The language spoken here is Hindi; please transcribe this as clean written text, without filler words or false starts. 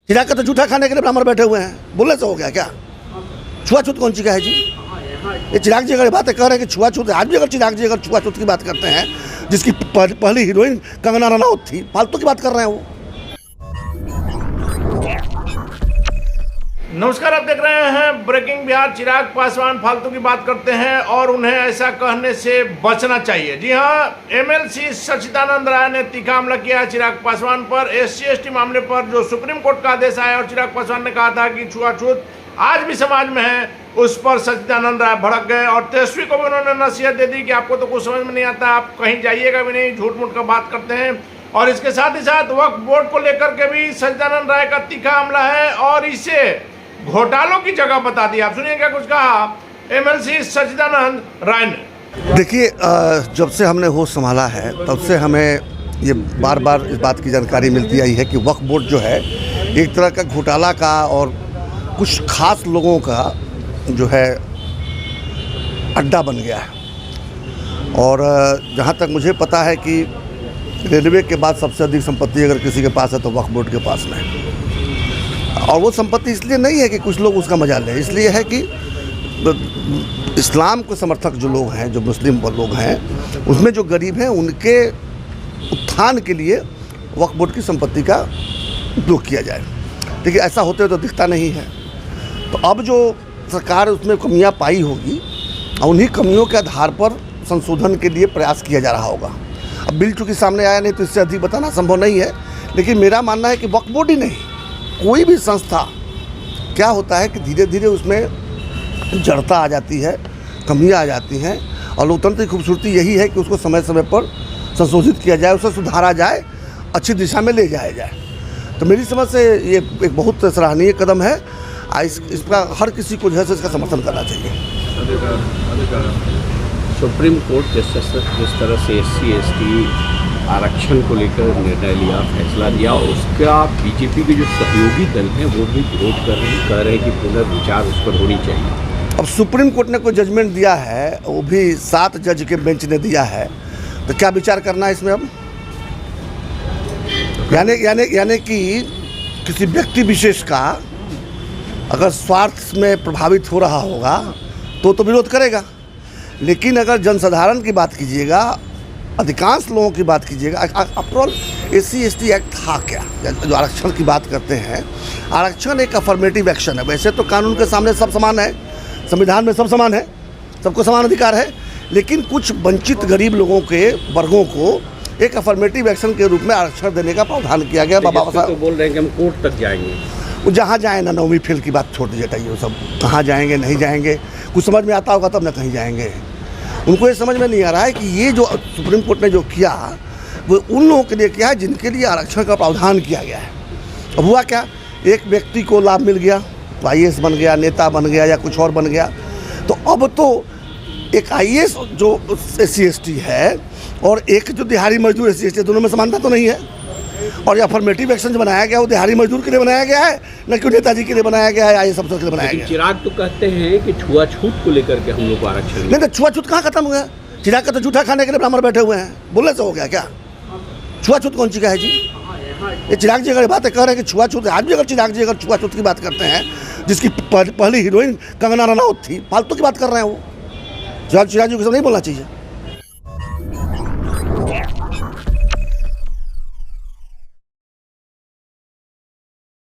चिराग का तो जूठा खाने के लिए ब्राह्मण बैठे हुए हैं, बोलने से हो गया क्या? छुआछूत कौन सी का है जी? ये चिराग जी अगर बातें कर रहे हैं कि छुआछूत, आज भी अगर चिराग जी अगर छुआछूत की बात करते हैं, जिसकी पहली हीरोइन कंगना रनौत थी, फालतू की बात कर रहे हैं वो। नमस्कार, आप देख रहे हैं ब्रेकिंग बिहार। चिराग पासवान फालतू की बात करते हैं और उन्हें ऐसा कहने से बचना चाहिए। जी हां, एमएलसी सच्चिदानंद राय ने तीखा हमला किया है चिराग पासवान पर। SC/ST मामले पर जो सुप्रीम कोर्ट का आदेश आया और चिराग पासवान ने कहा था कि छुआछूत आज भी समाज में है, उस पर सच्चिदानंद राय भड़क गए और तेजस्वी को भी उन्होंने नसीहत दे दी कि आपको तो कुछ समझ में नहीं आता, आप कहीं जाइएगा भी नहीं, झूठ मूठ का बात करते हैं। और इसके साथ ही साथ वक्फ बोर्ड को लेकर के भी सच्चिदानंद राय का तीखा हमला है और इसे घोटालों की जगह बता दी। आप सुनिए क्या कुछ कहा एमएलसी सच्चिदानंद राय ने। देखिए, जब से हमने होश संभाला है तब से हमें ये बार बार इस बात की जानकारी मिलती आई है कि वक्फ बोर्ड जो है एक तरह का घोटाला का और कुछ खास लोगों का जो है अड्डा बन गया है। और जहाँ तक मुझे पता है कि रेलवे के बाद सबसे अधिक संपत्ति अगर किसी के पास है तो वक्फ बोर्ड के पास में है। और वो संपत्ति इसलिए नहीं है कि कुछ लोग उसका मजा लें, इसलिए है कि इस्लाम के समर्थक जो लोग हैं, जो मुस्लिम लोग हैं, उसमें जो गरीब हैं उनके उत्थान के लिए वक्फ बोर्ड की संपत्ति का उपयोग किया जाए। देखिए, ऐसा होते हुए तो दिखता नहीं है। तो अब जो सरकार उसमें कमियां पाई होगी और उन्हीं कमियों के आधार पर संशोधन के लिए प्रयास किया जा रहा होगा। अब बिल चूँकि सामने आया नहीं तो इससे अधिक बताना संभव नहीं है, लेकिन मेरा मानना है कि वक्फ बोर्ड ही नहीं, कोई भी संस्था क्या होता है कि धीरे धीरे उसमें जड़ता आ जाती है, कमियां आ जाती हैं। और लोकतंत्र की खूबसूरती यही है कि उसको समय समय पर संशोधित किया जाए, उसे सुधारा जाए, अच्छी दिशा में ले जाया जाए। तो मेरी समझ से ये एक बहुत सराहनीय कदम है। इसका हर किसी को जो है इसका समर्थन करना चाहिए। सुप्रीम कोर्ट जिस तरह से SC/ST आरक्षण को लेकर निर्णय लिया, फैसला दिया, उसका बीजेपी के जो सहयोगी दल हैं वो भी विरोध कर रहे हैं, कह रहे हैं कि पुनर्विचार उस पर होनी चाहिए। अब सुप्रीम कोर्ट ने कोई जजमेंट दिया है, वो भी 7 जज के बेंच ने दिया है, तो क्या विचार करना है इसमें अब? यानी कि किसी व्यक्ति विशेष का अगर स्वार्थ में प्रभावित हो रहा होगा तो विरोध करेगा, लेकिन अगर जनसाधारण की बात कीजिएगा, अधिकांश लोगों की बात कीजिएगा, आफ्टर ऑल SC/ST एक्ट था क्या? जो आरक्षण की बात करते हैं, आरक्षण एक अफर्मेटिव एक्शन है। वैसे तो कानून के सामने सब समान है, संविधान में सब समान है, सबको समान अधिकार है, लेकिन कुछ वंचित गरीब लोगों के वर्गों को एक अफर्मेटिव एक्शन के रूप में आरक्षण देने का प्रावधान किया गया। बाबा साहब तो बोल रहे हैं कि हम कोर्ट तक जाएंगे। वो जहाँ जाए ना, 9वीं फेल की बात छोड़ दीजिए, वो सब कहाँ जाएंगे, नहीं जाएंगे, कुछ समझ में आता होगा तब ना कहीं जाएंगे। उनको ये समझ में नहीं आ रहा है कि ये जो सुप्रीम कोर्ट ने जो किया वो उन लोगों के लिए किया है जिनके लिए आरक्षण का प्रावधान किया गया है। अब हुआ क्या, एक व्यक्ति को लाभ मिल गया, तो IAS बन गया, नेता बन गया या कुछ और बन गया। तो अब तो एक IAS जो SC/ST है और एक जो दिहाड़ी मजदूर SC/ST, दोनों में समानता तो नहीं है। और ये अफर्मेटिव एक्शन जो बनाया गया वो दिहाड़ी मजदूर के लिए बनाया गया है, न कि नेताजी के लिए बनाया गया है, IAS अफसर के लिए बनाया गया है। चिराग तो कहते हैं कि छुआछूत को लेकर के हम लोग को आरक्षण नहीं, तो छुआछूत कहाँ खत्म हुआ? चिराग का तो जूठा खाने के लिए ब्राह्मण बैठे हुए हैं, बोलने से हो गया क्या? छुआछूत कौन सी का है जी? ये चिराग जी अगर बातें कर रहे हैं कि छुआछूत, आज भी अगर चिराग जी अगर छुआछूत की बात करते हैं, जिसकी पहली हीरोइन कंगना रनौत थी, फालतू की बात कर रहे हैं वो। चिराग जी को सब नहीं बोलना चाहिए।